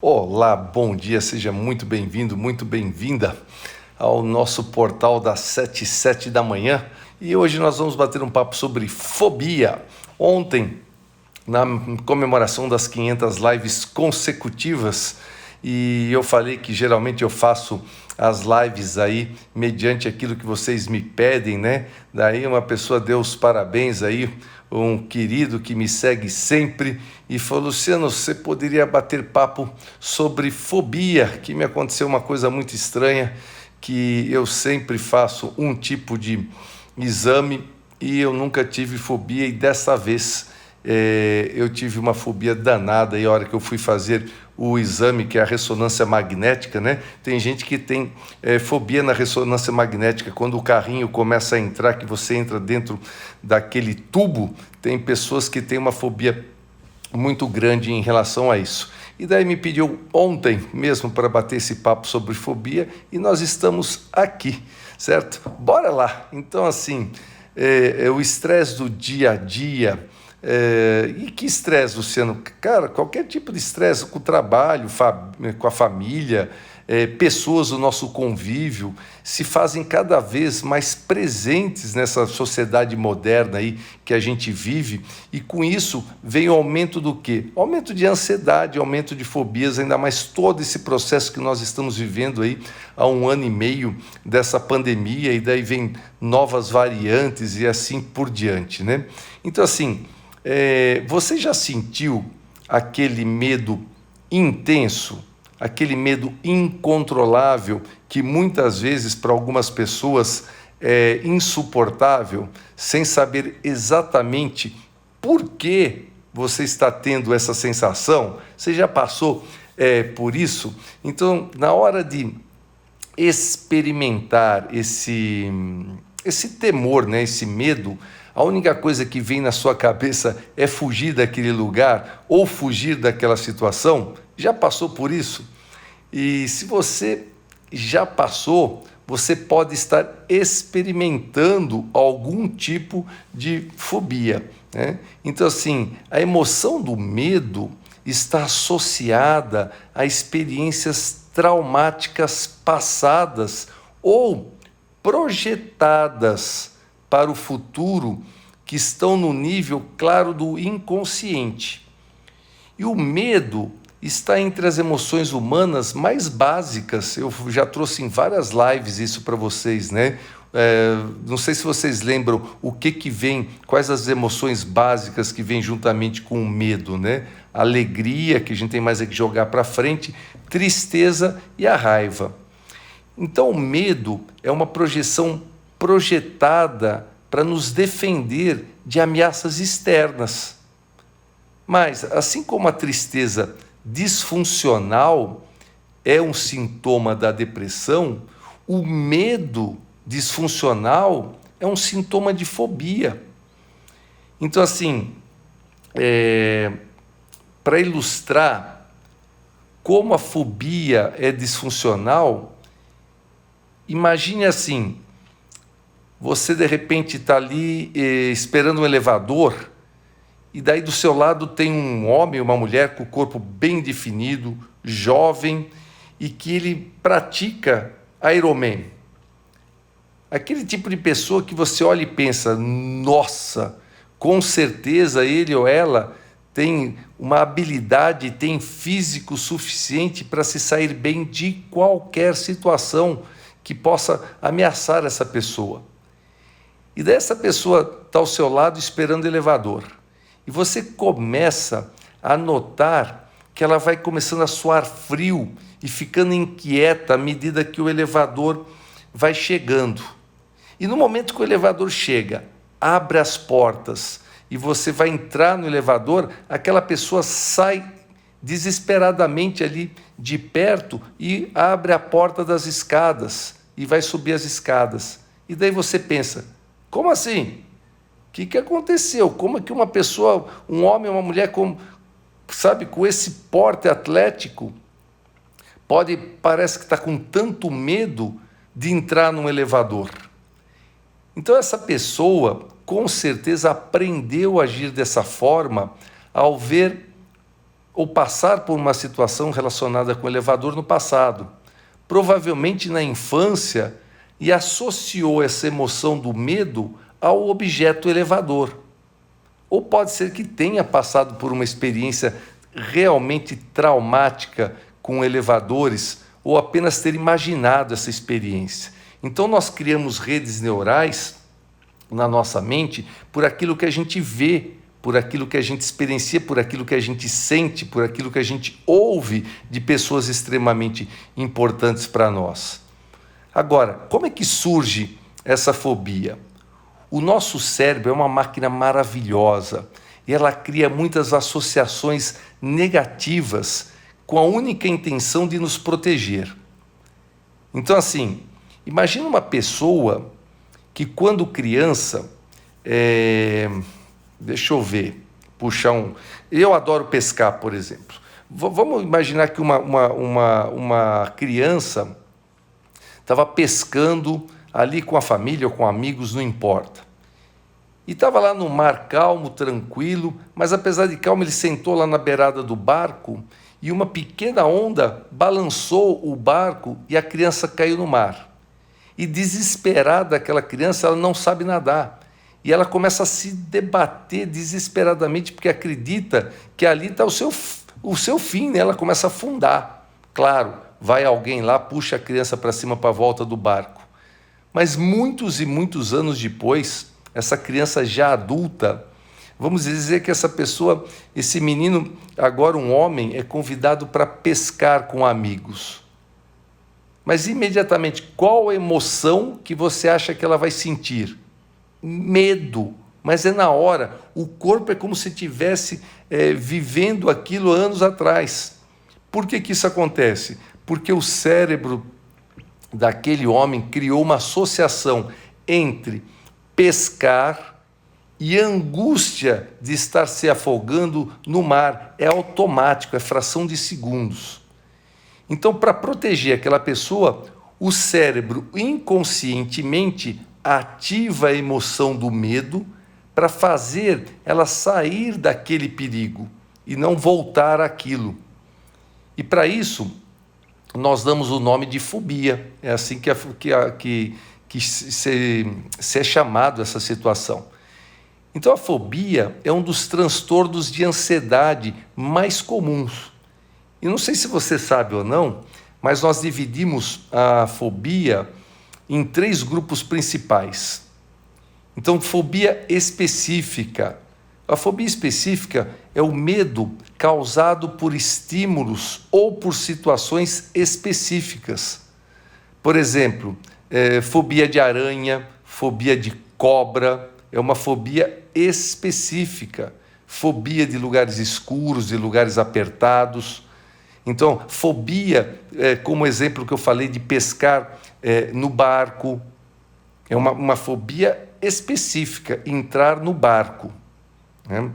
Olá, bom dia, seja muito bem-vindo, muito bem-vinda ao nosso portal das 7h07 da manhã. E hoje nós vamos bater um papo sobre fobia. Ontem, na comemoração das 500 lives consecutivas, e eu falei que geralmente eu faço as lives aí mediante aquilo que vocês me pedem, né? Daí uma pessoa deu os parabéns aí, um querido que me segue sempre e falou: Luciano, você poderia bater papo sobre fobia, que me aconteceu uma coisa muito estranha, que eu sempre faço um tipo de exame e eu nunca tive fobia, e dessa vez eu tive uma fobia danada. E a hora que eu fui fazer o exame, que é a ressonância magnética, né? Tem gente que tem fobia na ressonância magnética, quando o carrinho começa a entrar, que você entra dentro daquele tubo. Tem pessoas que têm uma fobia muito grande em relação a isso. E daí me pediu ontem mesmo para bater esse papo sobre fobia, e nós estamos aqui, certo? Bora lá! Então, assim, o estresse do dia a dia. E que estresse, Luciano? Cara, qualquer tipo de estresse com o trabalho, com a família, pessoas do nosso convívio se fazem cada vez mais presentes nessa sociedade moderna aí que a gente vive, e com isso vem o aumento do quê? Aumento de ansiedade, aumento de fobias, ainda mais todo esse processo que nós estamos vivendo aí há 1 ano e meio dessa pandemia, e daí vem novas variantes e assim por diante, né? Então, assim, você já sentiu aquele medo intenso, aquele medo incontrolável, que muitas vezes para algumas pessoas é insuportável, sem saber exatamente por que você está tendo essa sensação? Você já passou por isso? Então, na hora de experimentar esse temor, né, esse medo, a única coisa que vem na sua cabeça é fugir daquele lugar ou fugir daquela situação? Já passou por isso? E se você já passou, você pode estar experimentando algum tipo de fobia, né? Então, assim, a emoção do medo está associada a experiências traumáticas passadas ou projetadas para o futuro, que estão no nível claro do inconsciente. E o medo está entre as emoções humanas mais básicas. Eu já trouxe em várias lives isso para vocês, né? Não sei se vocês lembram o que vem, quais as emoções básicas que vêm juntamente com o medo, né? Alegria, que a gente tem mais é que jogar para frente, tristeza e a raiva. Então, o medo é uma projeção projetada para nos defender de ameaças externas. Mas, assim como a tristeza disfuncional é um sintoma da depressão, o medo disfuncional é um sintoma de fobia. Então, assim, para ilustrar como a fobia é disfuncional, imagine assim: você de repente está ali esperando um elevador, e daí do seu lado tem um homem, uma mulher com o corpo bem definido, jovem, e que ele pratica Ironman. Aquele tipo de pessoa que você olha e pensa: nossa, com certeza ele ou ela tem uma habilidade, tem físico suficiente para se sair bem de qualquer situação que possa ameaçar essa pessoa. E dessa pessoa está ao seu lado esperando o elevador. E você começa a notar que ela vai começando a suar frio e ficando inquieta à medida que o elevador vai chegando. E no momento que o elevador chega, abre as portas e você vai entrar no elevador, aquela pessoa sai desesperadamente ali de perto e abre a porta das escadas e vai subir as escadas. E daí você pensa: como assim? O que aconteceu? Como é que uma pessoa, um homem, uma mulher com esse porte atlético, parece que está com tanto medo de entrar num elevador? Então essa pessoa, com certeza, aprendeu a agir dessa forma ao ver ou passar por uma situação relacionada com o elevador no passado, provavelmente na infância, e associou essa emoção do medo ao objeto elevador. Ou pode ser que tenha passado por uma experiência realmente traumática com elevadores, ou apenas ter imaginado essa experiência. Então nós criamos redes neurais na nossa mente por aquilo que a gente vê, por aquilo que a gente experiencia, por aquilo que a gente sente, por aquilo que a gente ouve de pessoas extremamente importantes para nós. Agora, como é que surge essa fobia? O nosso cérebro é uma máquina maravilhosa e ela cria muitas associações negativas com a única intenção de nos proteger. Então, assim, imagina uma pessoa que quando criança, deixa eu ver, eu adoro pescar, por exemplo. Vamos imaginar que uma criança estava pescando ali com a família ou com amigos, não importa. E estava lá no mar calmo, tranquilo, mas apesar de calmo, ele sentou lá na beirada do barco e uma pequena onda balançou o barco e a criança caiu no mar. E desesperada, aquela criança, ela não sabe nadar. E ela começa a se debater desesperadamente porque acredita que ali está o seu fim, né? Ela começa a afundar. Claro, vai alguém lá, puxa a criança para cima para a volta do barco. Mas muitos e muitos anos depois, essa criança já adulta, vamos dizer que essa pessoa, esse menino, agora um homem, é convidado para pescar com amigos. Mas imediatamente, qual a emoção que você acha que ela vai sentir? Medo. Mas é na hora. O corpo é como se estivesse vivendo aquilo anos atrás. Por que isso acontece? Porque o cérebro daquele homem criou uma associação entre pescar e angústia de estar se afogando no mar. É automático, é fração de segundos. Então, para proteger aquela pessoa, o cérebro inconscientemente ativa a emoção do medo para fazer ela sair daquele perigo e não voltar àquilo. E para isso, nós damos o nome de fobia. É assim que se é chamado essa situação. Então, a fobia é um dos transtornos de ansiedade mais comuns. E não sei se você sabe ou não, mas nós dividimos a fobia em 3 grupos principais. Então, fobia específica. A fobia específica é o medo causado por estímulos ou por situações específicas. Por exemplo, fobia de aranha, fobia de cobra, é uma fobia específica. Fobia de lugares escuros, de lugares apertados. Então, fobia, como exemplo que eu falei de pescar no barco, é uma fobia específica, entrar no barco. Né?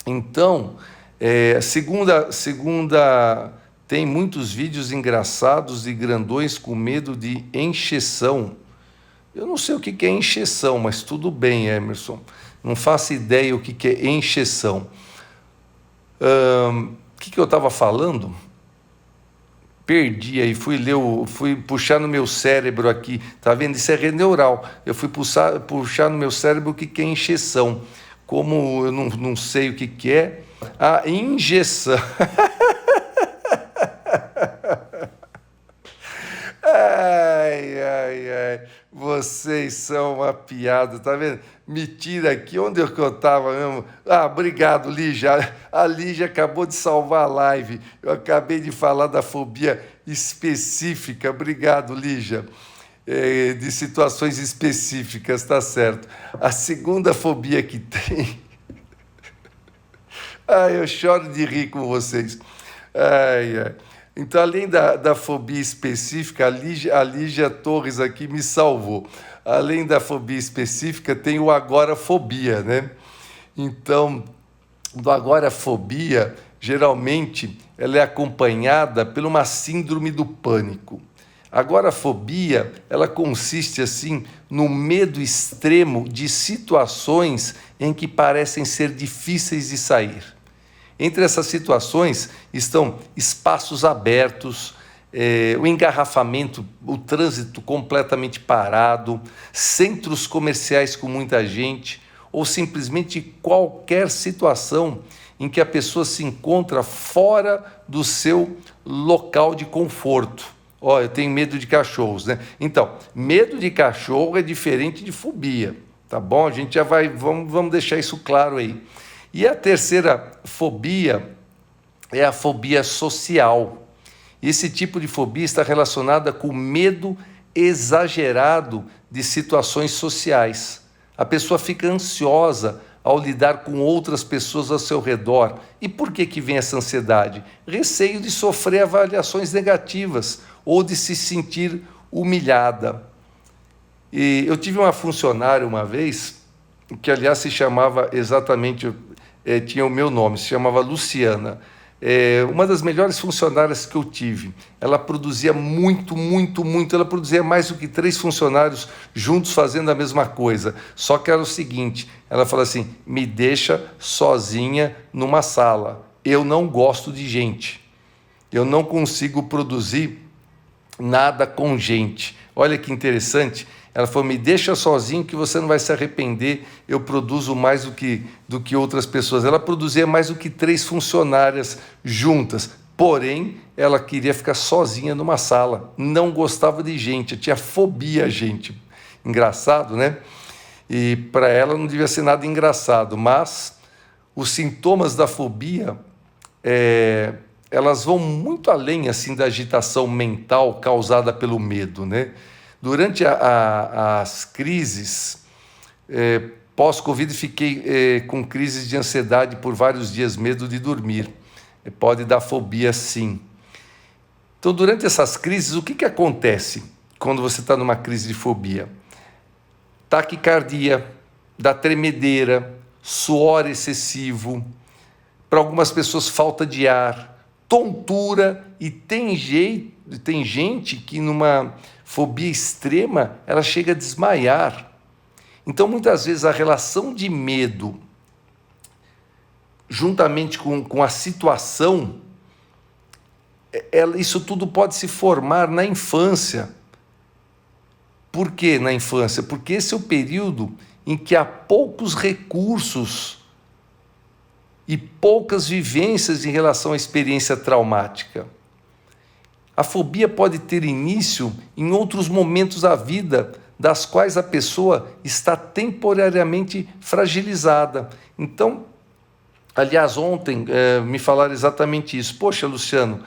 Então, segunda, tem muitos vídeos engraçados de grandões com medo de encheção. Eu não sei o que é encheção, mas tudo bem, Emerson. Não faço ideia o que é encheção. O que eu estava falando? Perdi aí, fui puxar no meu cérebro aqui. Tá vendo? Isso é rede neural. Eu fui puxar no meu cérebro o que é encheção. Como eu não sei o que é, a injeção. Ai, vocês são uma piada, tá vendo? Me tira aqui, onde é que eu estava mesmo? Obrigado, Lígia. A Lígia acabou de salvar a live. Eu acabei de falar da fobia específica. Obrigado, Lígia. De situações específicas, tá certo. A segunda fobia que tem... eu choro de rir com vocês. Então, além da fobia específica, a Lígia Torres aqui me salvou. Além da fobia específica, tem o agorafobia, né? Então, do agorafobia, geralmente, ela é acompanhada por uma síndrome do pânico. A agorafobia, ela consiste, assim, no medo extremo de situações em que parecem ser difíceis de sair. Entre essas situações estão espaços abertos, o engarrafamento, o trânsito completamente parado, centros comerciais com muita gente, ou simplesmente qualquer situação em que a pessoa se encontra fora do seu local de conforto. Eu tenho medo de cachorros, né? Então, medo de cachorro é diferente de fobia, tá bom? A gente já vai, vamos deixar isso claro aí. E a terceira fobia é a fobia social. Esse tipo de fobia está relacionada com medo exagerado de situações sociais. A pessoa fica ansiosa ao lidar com outras pessoas ao seu redor. E por que vem essa ansiedade? Receio de sofrer avaliações negativas ou de se sentir humilhada. E eu tive uma funcionária uma vez, que aliás se chamava exatamente, tinha o meu nome, se chamava Luciana. Uma das melhores funcionárias que eu tive. Ela produzia muito, ela produzia mais do que 3 funcionários juntos fazendo a mesma coisa. Só que era o seguinte, ela falou assim, me deixa sozinha numa sala, eu não gosto de gente, eu não consigo produzir nada com gente. Olha que interessante. Ela falou, me deixa sozinho que você não vai se arrepender, eu produzo mais do que outras pessoas. Ela produzia mais do que 3 funcionárias juntas, porém, ela queria ficar sozinha numa sala, não gostava de gente, tinha fobia a gente. Engraçado, né? E para ela não devia ser nada engraçado, mas os sintomas da fobia, elas vão muito além assim, da agitação mental causada pelo medo, né? Durante as crises pós-Covid, fiquei com crises de ansiedade por vários dias, medo de dormir. Pode dar fobia, sim. Então, durante essas crises, o que acontece quando você está numa crise de fobia? Taquicardia, dá tremedeira, suor excessivo, para algumas pessoas falta de ar, tontura, e tem gente que numa fobia extrema, ela chega a desmaiar. Então, muitas vezes, a relação de medo, juntamente com a situação, isso tudo pode se formar na infância. Por que na infância? Porque esse é o período em que há poucos recursos e poucas vivências em relação à experiência traumática. A fobia pode ter início em outros momentos da vida, das quais a pessoa está temporariamente fragilizada. Então, aliás, ontem me falaram exatamente isso. Poxa, Luciano,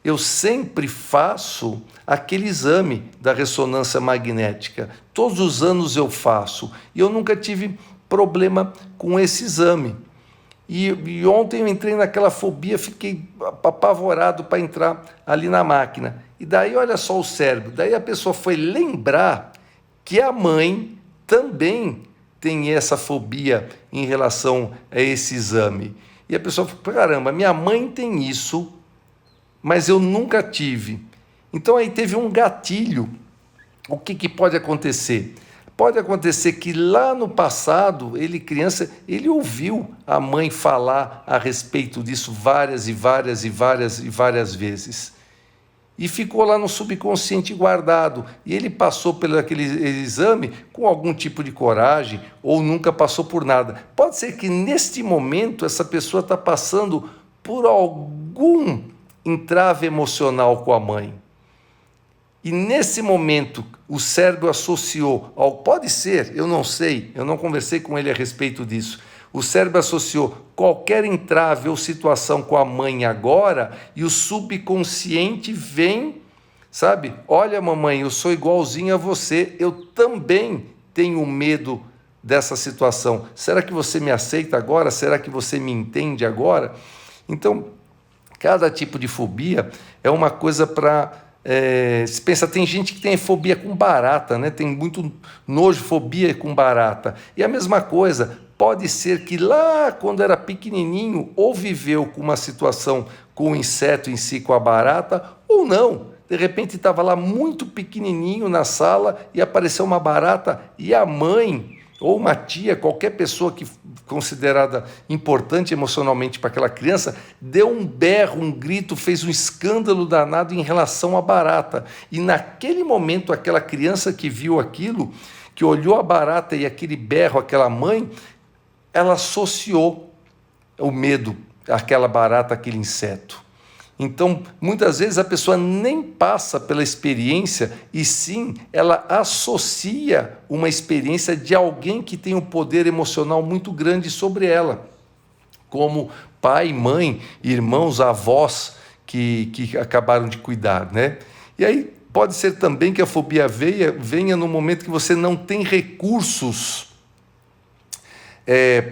eu sempre faço aquele exame da ressonância magnética. Todos os anos eu faço. E eu nunca tive problema com esse exame. E ontem eu entrei naquela fobia, fiquei apavorado para entrar ali na máquina. E daí, olha só o cérebro, daí a pessoa foi lembrar que a mãe também tem essa fobia em relação a esse exame. E a pessoa falou, caramba, minha mãe tem isso, mas eu nunca tive. Então aí teve um gatilho. O que pode acontecer? Pode acontecer que lá no passado, ele criança, ele ouviu a mãe falar a respeito disso várias vezes. E ficou lá no subconsciente guardado. E ele passou pelo aquele exame com algum tipo de coragem ou nunca passou por nada. Pode ser que neste momento essa pessoa está passando por algum entrave emocional com a mãe. E nesse momento o cérebro associou ao... Pode ser, eu não sei, eu não conversei com ele a respeito disso. O cérebro associou qualquer entrave ou situação com a mãe agora e o subconsciente vem, sabe? Olha, mamãe, eu sou igualzinho a você, eu também tenho medo dessa situação. Será que você me aceita agora? Será que você me entende agora? Então, cada tipo de fobia é uma coisa para... se pensa, tem gente que tem fobia com barata, né? Tem muito nojo, fobia com barata. E a mesma coisa, pode ser que lá quando era pequenininho ou viveu com uma situação com o inseto em si, com a barata, ou não. De repente estava lá muito pequenininho na sala e apareceu uma barata e a mãe ou uma tia, qualquer pessoa que considerada importante emocionalmente para aquela criança, deu um berro, um grito, fez um escândalo danado em relação à barata. E naquele momento, aquela criança que viu aquilo, que olhou a barata e aquele berro, aquela mãe, ela associou o medo àquela barata, àquele inseto. Então, muitas vezes a pessoa nem passa pela experiência e sim, ela associa uma experiência de alguém que tem um poder emocional muito grande sobre ela, como pai, mãe, irmãos, avós que acabaram de cuidar, né? E aí pode ser também que a fobia venha no momento que você não tem recursos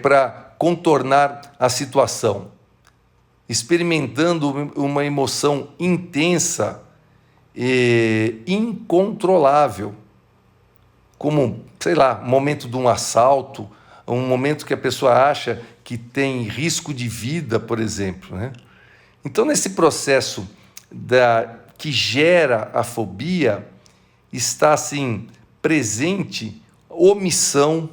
para contornar a situação, experimentando uma emoção intensa e incontrolável, como, sei lá, um momento de um assalto, um momento que a pessoa acha que tem risco de vida, por exemplo, né? Então, nesse processo que gera a fobia, está, assim, presente omissão,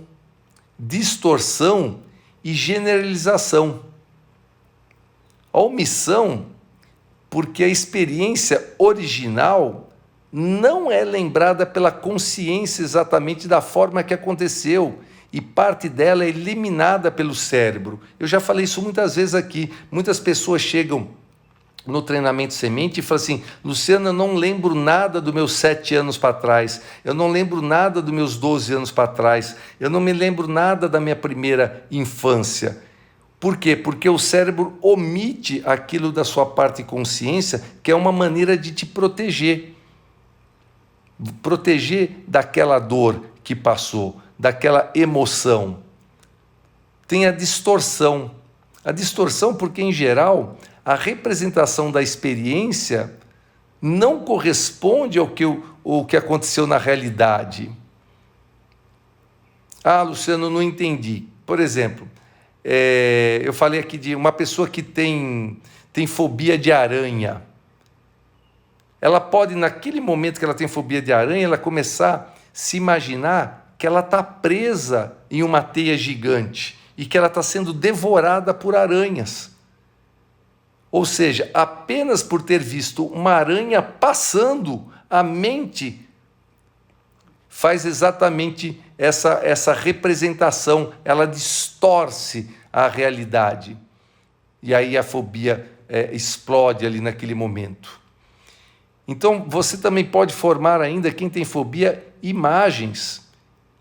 distorção e generalização. A omissão, porque a experiência original não é lembrada pela consciência exatamente da forma que aconteceu e parte dela é eliminada pelo cérebro. Eu já falei isso muitas vezes aqui. Muitas pessoas chegam no treinamento semente e falam assim: Luciano, eu não lembro nada dos meus 7 anos para trás, eu não lembro nada dos meus 12 anos para trás, eu não me lembro nada da minha primeira infância. Por quê? Porque o cérebro omite aquilo da sua parte consciência, que é uma maneira de te proteger. Proteger daquela dor que passou, daquela emoção. Tem a distorção. A distorção porque, em geral, a representação da experiência não corresponde ao que aconteceu na realidade. Ah, Luciano, não entendi. Por exemplo, eu falei aqui de uma pessoa que tem fobia de aranha. Ela pode, naquele momento que ela tem fobia de aranha, ela começar a se imaginar que ela está presa em uma teia gigante e que ela está sendo devorada por aranhas. Ou seja, apenas por ter visto uma aranha passando, a mente faz exatamente essa representação, ela distorce a realidade. E aí a fobia explode ali naquele momento. Então, você também pode formar ainda, quem tem fobia, imagens.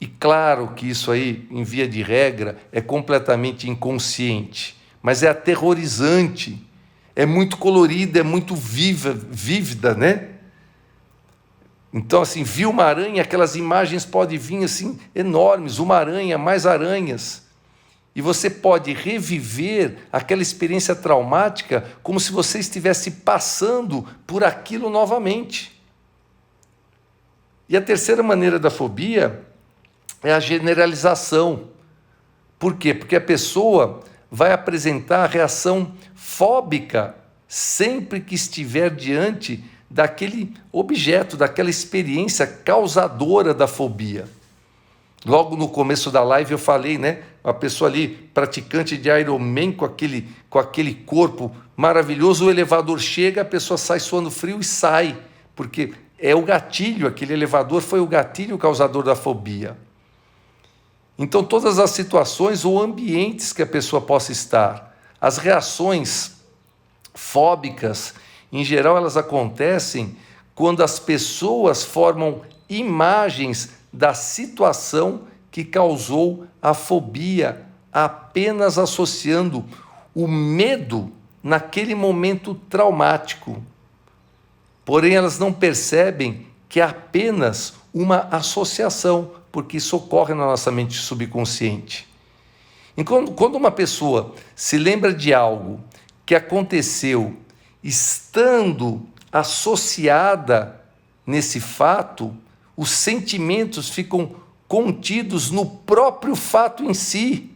E claro que isso aí, em via de regra, é completamente inconsciente, mas é aterrorizante, é muito colorida, é muito vívida, né? Então, assim, viu uma aranha, aquelas imagens podem vir assim, enormes, uma aranha, mais aranhas. E você pode reviver aquela experiência traumática como se você estivesse passando por aquilo novamente. E a terceira maneira da fobia é a generalização. Por quê? Porque a pessoa vai apresentar a reação fóbica sempre que estiver diante daquele objeto, daquela experiência causadora da fobia. Logo no começo da live eu falei, né? Uma pessoa ali, praticante de Ironman, com aquele corpo maravilhoso, o elevador chega, a pessoa sai suando frio e sai, porque é o gatilho, aquele elevador foi o gatilho causador da fobia. Então, todas as situações ou ambientes que a pessoa possa estar, as reações fóbicas, em geral, elas acontecem quando as pessoas formam imagens da situação que causou a fobia, apenas associando o medo naquele momento traumático. Porém, elas não percebem que é apenas uma associação, porque isso ocorre na nossa mente subconsciente. Enquanto, quando uma pessoa se lembra de algo que aconteceu estando associada nesse fato, os sentimentos ficam contidos no próprio fato em si.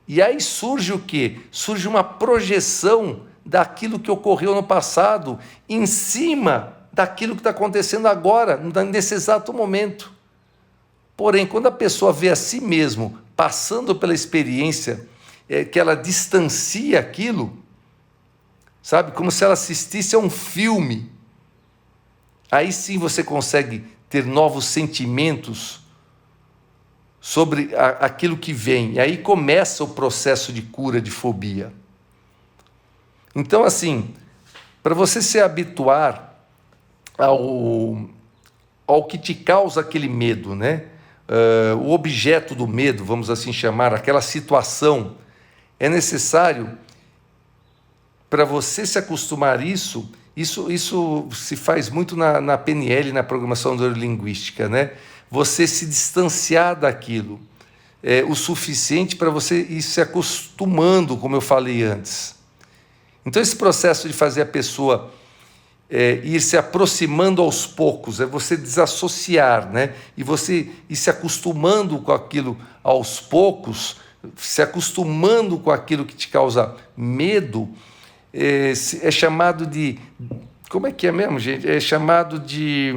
E aí surge o quê? Surge uma projeção daquilo que ocorreu no passado em cima daquilo que está acontecendo agora, nesse exato momento. Porém, quando a pessoa vê a si mesmo passando pela experiência, que ela distancia aquilo, sabe? Como se ela assistisse a um filme. Aí sim você consegue ter novos sentimentos sobre aquilo que vem. E aí começa o processo de cura de fobia. Então, assim, para você se habituar ao que te causa aquele medo, né? O objeto do medo, vamos assim chamar, aquela situação, é necessário, para você se acostumar isso se faz muito na PNL, na programação neurolinguística, né? Você se distanciar daquilo o suficiente para você ir se acostumando, como eu falei antes. Então, esse processo de fazer a pessoa ir se aproximando aos poucos, é você desassociar, né? E você ir se acostumando com aquilo aos poucos, se acostumando com aquilo que te causa medo, é chamado de... Como é que é mesmo, gente? É chamado de...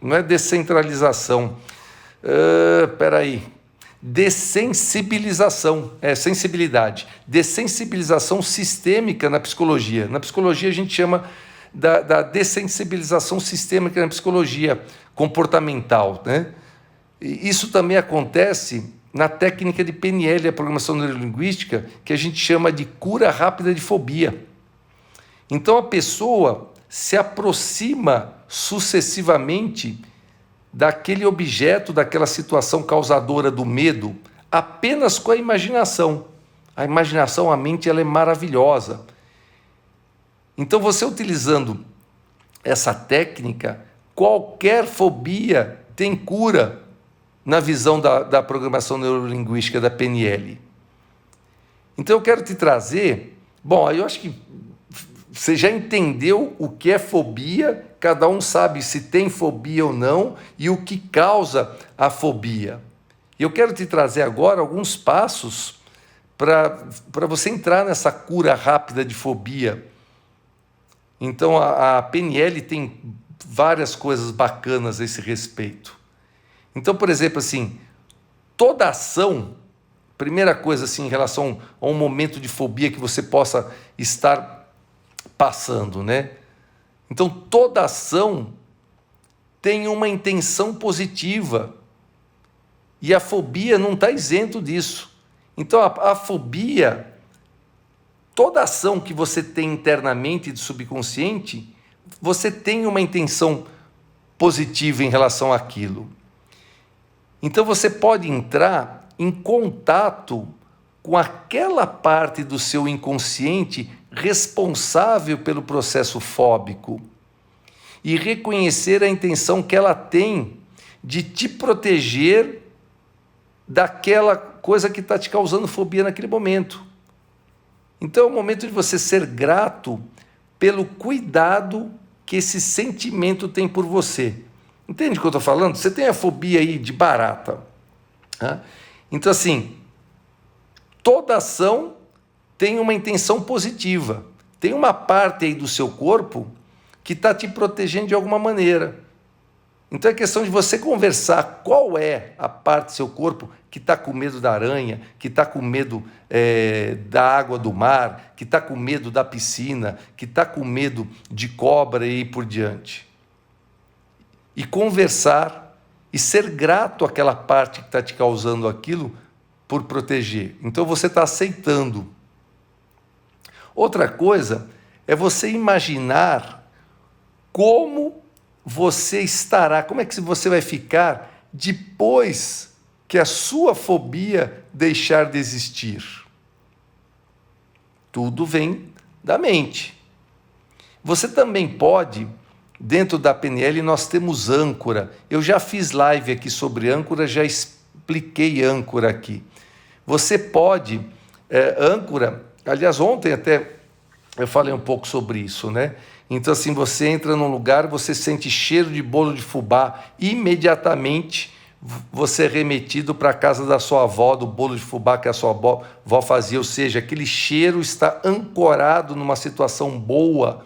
Não é descentralização. Dessensibilização. Sensibilidade. Dessensibilização sistêmica na psicologia. Na psicologia a gente chama da dessensibilização sistêmica na psicologia comportamental, né? E isso também acontece na técnica de PNL, a programação neurolinguística, que a gente chama de cura rápida de fobia. Então a pessoa se aproxima sucessivamente daquele objeto, daquela situação causadora do medo, apenas com a imaginação. A imaginação, a mente, ela é maravilhosa. Então você utilizando essa técnica, qualquer fobia tem cura na visão da programação neurolinguística da PNL. Então eu quero te trazer... Bom, aí eu acho que você já entendeu o que é fobia, cada um sabe se tem fobia ou não e o que causa a fobia. Eu quero te trazer agora alguns passos para você entrar nessa cura rápida de fobia. Então a PNL tem várias coisas bacanas a esse respeito. Então, por exemplo, assim, toda ação, primeira coisa assim, em relação a um momento de fobia que você possa estar passando, né? Então, toda ação tem uma intenção positiva e a fobia não está isento disso. Então, a fobia, toda ação que você tem internamente de subconsciente, você tem uma intenção positiva em relação àquilo. Então, você pode entrar em contato com aquela parte do seu inconsciente responsável pelo processo fóbico e reconhecer a intenção que ela tem de te proteger daquela coisa que está te causando fobia naquele momento. Então é o momento de você ser grato pelo cuidado que esse sentimento tem por você. Entende o que eu estou falando? Você tem a fobia aí de barata. Né? Então, assim, toda ação tem uma intenção positiva. Tem uma parte aí do seu corpo que está te protegendo de alguma maneira. Então é questão de você conversar qual é a parte do seu corpo que está com medo da aranha, que está com medo da água do mar, que está com medo da piscina, que está com medo de cobra e por diante. E conversar e ser grato àquela parte que está te causando aquilo por proteger. Então você está aceitando. Outra coisa é você imaginar como você estará, como é que você vai ficar depois que a sua fobia deixar de existir. Tudo vem da mente. Você também pode, dentro da PNL, nós temos âncora. Eu já fiz live aqui sobre âncora, já expliquei âncora aqui. Você pode, âncora, aliás, ontem até eu falei um pouco sobre isso, né? Então, assim, você entra num lugar, você sente cheiro de bolo de fubá, imediatamente você é remetido para a casa da sua avó, do bolo de fubá que a sua avó fazia, ou seja, aquele cheiro está ancorado numa situação boa.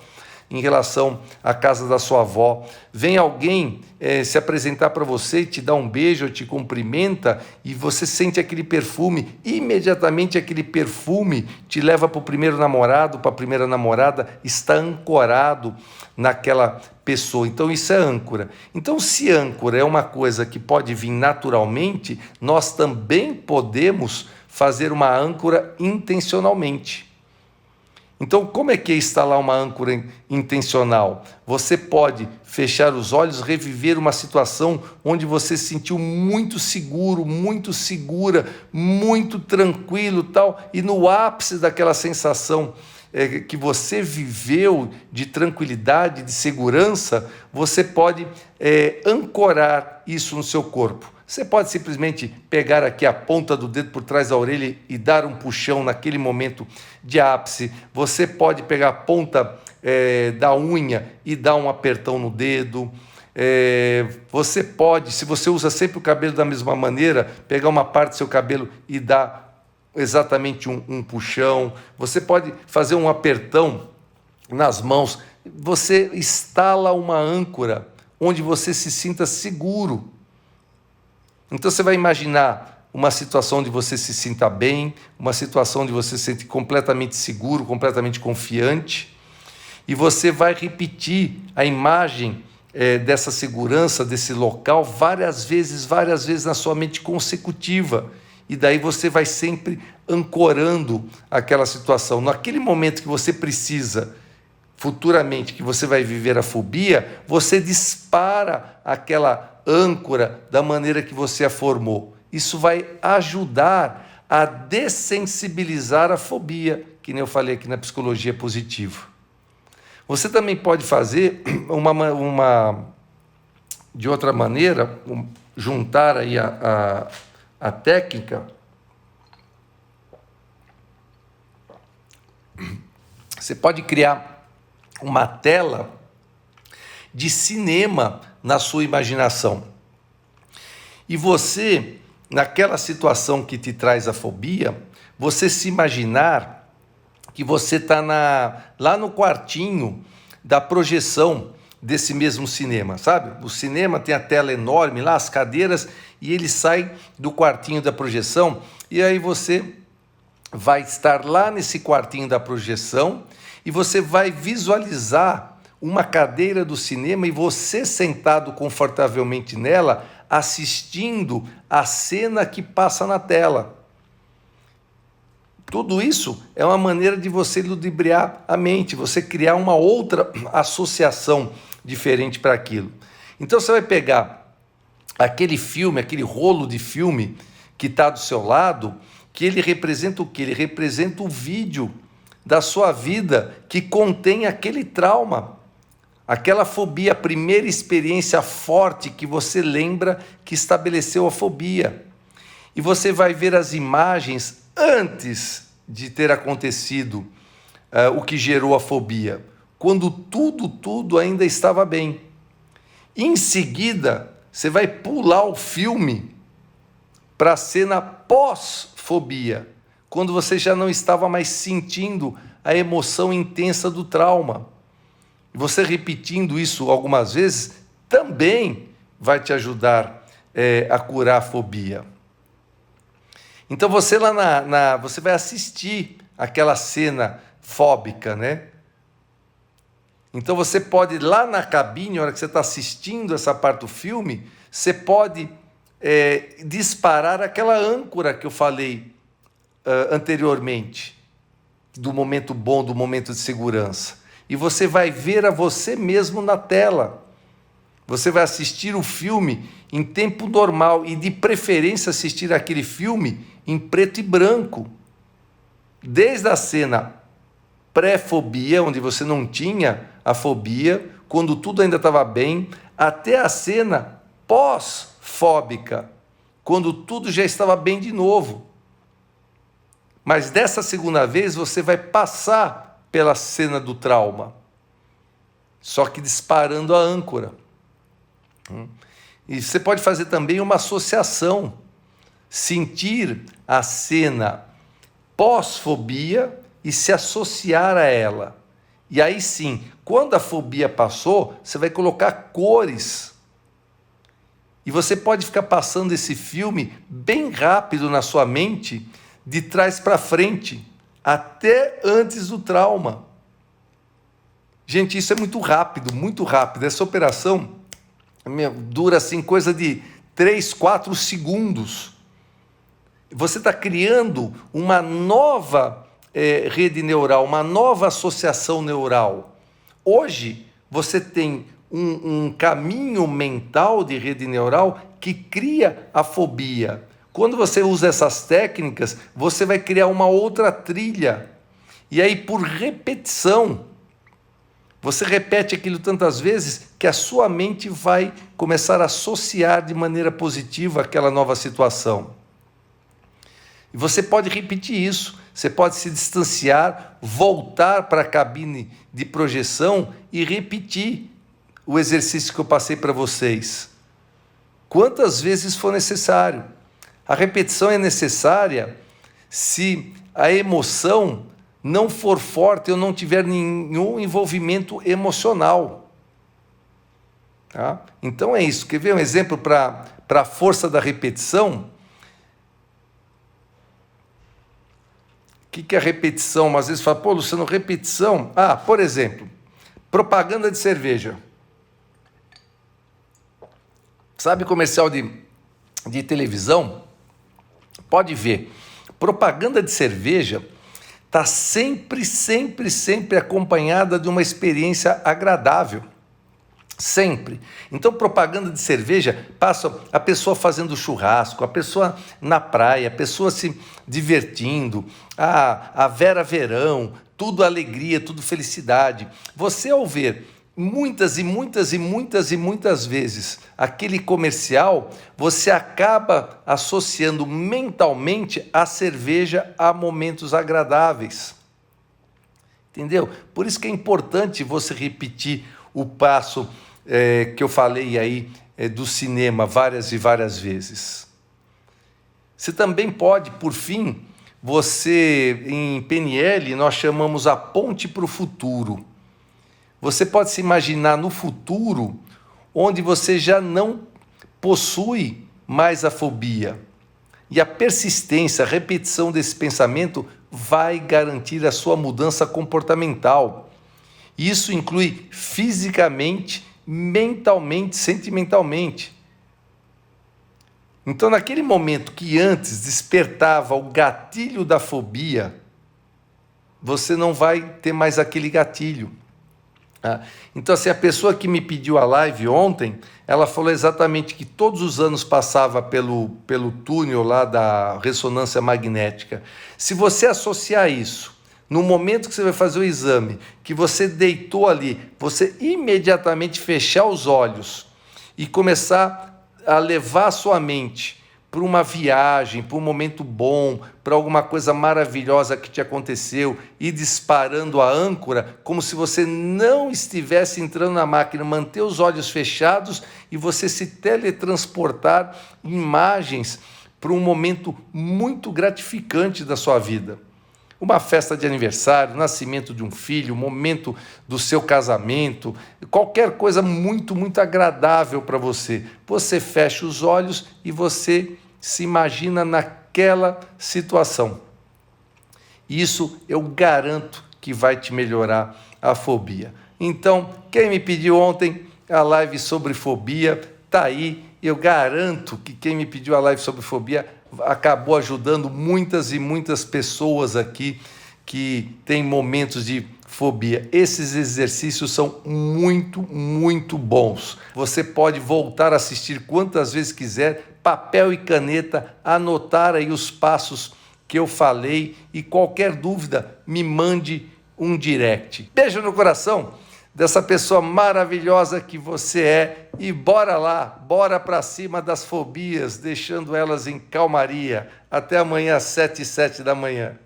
em relação à casa da sua avó. Vem alguém se apresentar para você, te dá um beijo, te cumprimenta e você sente aquele perfume. Imediatamente aquele perfume te leva para o primeiro namorado, para a primeira namorada, está ancorado naquela pessoa. Então isso é âncora. Então se âncora é uma coisa que pode vir naturalmente, nós também podemos fazer uma âncora intencionalmente. Então, como é que é instalar uma âncora intencional? Você pode fechar os olhos, reviver uma situação onde você se sentiu muito seguro, muito segura, muito tranquilo, tal, e no ápice daquela sensação que você viveu de tranquilidade, de segurança, você pode ancorar isso no seu corpo. Você pode simplesmente pegar aqui a ponta do dedo por trás da orelha e dar um puxão naquele momento de ápice. Você pode pegar a ponta da unha e dar um apertão no dedo. Você pode, se você usa sempre o cabelo da mesma maneira, pegar uma parte do seu cabelo e dar exatamente um puxão. Você pode fazer um apertão nas mãos. Você instala uma âncora onde você se sinta seguro. Então você vai imaginar uma situação onde você se sinta bem, uma situação onde você se sente completamente seguro, completamente confiante, e você vai repetir a imagem dessa segurança, desse local, várias vezes na sua mente consecutiva, e daí você vai sempre ancorando aquela situação. Naquele momento que você precisa, futuramente, que você vai viver a fobia, você dispara aquela âncora da maneira que você a formou. Isso vai ajudar a dessensibilizar a fobia, que nem eu falei aqui na psicologia positiva. Você também pode fazer de outra maneira, juntar aí a técnica. Você pode criar uma tela de cinema na sua imaginação. E você, naquela situação que te traz a fobia, você se imaginar que você está lá no quartinho da projeção desse mesmo cinema, sabe? O cinema tem a tela enorme lá, as cadeiras, e ele sai do quartinho da projeção, e aí você vai estar lá nesse quartinho da projeção e você vai visualizar uma cadeira do cinema e você sentado confortavelmente nela, assistindo a cena que passa na tela. Tudo isso é uma maneira de você ludibriar a mente, você criar uma outra associação diferente para aquilo. Então você vai pegar aquele filme, aquele rolo de filme que está do seu lado, que ele representa o quê? Ele representa o vídeo da sua vida que contém aquele trauma. Aquela fobia, a primeira experiência forte que você lembra que estabeleceu a fobia. E você vai ver as imagens antes de ter acontecido o que gerou a fobia, quando tudo ainda estava bem. Em seguida, você vai pular o filme para a cena pós-fobia, quando você já não estava mais sentindo a emoção intensa do trauma. Você repetindo isso algumas vezes também vai te ajudar a curar a fobia. Então você você vai assistir aquela cena fóbica, né? Então você pode, lá na cabine, na hora que você está assistindo essa parte do filme, você pode disparar aquela âncora que eu falei anteriormente, do momento bom, do momento de segurança. E você vai ver a você mesmo na tela. Você vai assistir o filme em tempo normal e, de preferência, assistir aquele filme em preto e branco. Desde a cena pré-fobia, onde você não tinha a fobia, quando tudo ainda estava bem, até a cena pós-fóbica, quando tudo já estava bem de novo. Mas dessa segunda vez você vai passar pela cena do trauma, só que disparando a âncora. E você pode fazer também uma associação, sentir a cena pós-fobia e se associar a ela. E aí sim, quando a fobia passou, você vai colocar cores. E você pode ficar passando esse filme bem rápido na sua mente, de trás para frente, até antes do trauma. Gente, isso é muito rápido, muito rápido. Essa operação dura assim coisa de 3, 4 segundos. Você está criando uma nova rede neural, uma nova associação neural. Hoje, você tem um caminho mental de rede neural que cria a fobia. Quando você usa essas técnicas, você vai criar uma outra trilha. E aí, por repetição, você repete aquilo tantas vezes que a sua mente vai começar a associar de maneira positiva aquela nova situação. E você pode repetir isso, você pode se distanciar, voltar para a cabine de projeção e repetir o exercício que eu passei para vocês. Quantas vezes for necessário. A repetição é necessária se a emoção não for forte, eu não tiver nenhum envolvimento emocional. Tá? Então é isso. Quer ver um exemplo para a força da repetição? O que é repetição? Às vezes fala, pô, Luciano, repetição. Por exemplo, propaganda de cerveja. Sabe comercial de televisão? Pode ver. Propaganda de cerveja está sempre acompanhada de uma experiência agradável. Sempre. Então, propaganda de cerveja, passa a pessoa fazendo churrasco, a pessoa na praia, a pessoa se divertindo, a Vera Verão, tudo alegria, tudo felicidade. Você, ao ver muitas vezes aquele comercial, você acaba associando mentalmente a cerveja a momentos agradáveis. Entendeu? Por isso que é importante você repetir o passo que eu falei aí do cinema várias e várias vezes. Você também pode, por fim, em PNL, nós chamamos a ponte para o futuro. Você pode se imaginar no futuro, onde você já não possui mais a fobia. E a persistência, a repetição desse pensamento vai garantir a sua mudança comportamental. Isso inclui fisicamente, mentalmente, sentimentalmente. Então, naquele momento que antes despertava o gatilho da fobia, você não vai ter mais aquele gatilho. Então, assim, a pessoa que me pediu a live ontem, ela falou exatamente que todos os anos passava pelo túnel lá da ressonância magnética. Se você associar isso, no momento que você vai fazer o exame, que você deitou ali, você imediatamente fechar os olhos e começar a levar a sua mente para uma viagem, para um momento bom, para alguma coisa maravilhosa que te aconteceu, e disparando a âncora, como se você não estivesse entrando na máquina, manter os olhos fechados e você se teletransportar em imagens para um momento muito gratificante da sua vida. Uma festa de aniversário, nascimento de um filho, o momento do seu casamento, qualquer coisa muito agradável para você. Você fecha os olhos e você se imagina naquela situação. Isso eu garanto que vai te melhorar a fobia. Então, quem me pediu ontem a live sobre fobia, está aí. Eu garanto que quem me pediu a live sobre fobia acabou ajudando muitas pessoas aqui que têm momentos de fobia. Esses exercícios são muito bons. Você pode voltar a assistir quantas vezes quiser, papel e caneta, anotar aí os passos que eu falei, e qualquer dúvida, me mande um direct. Beijo no coração dessa pessoa maravilhosa que você é, e bora lá, bora para cima das fobias, deixando elas em calmaria. Até amanhã às 7h07 da manhã.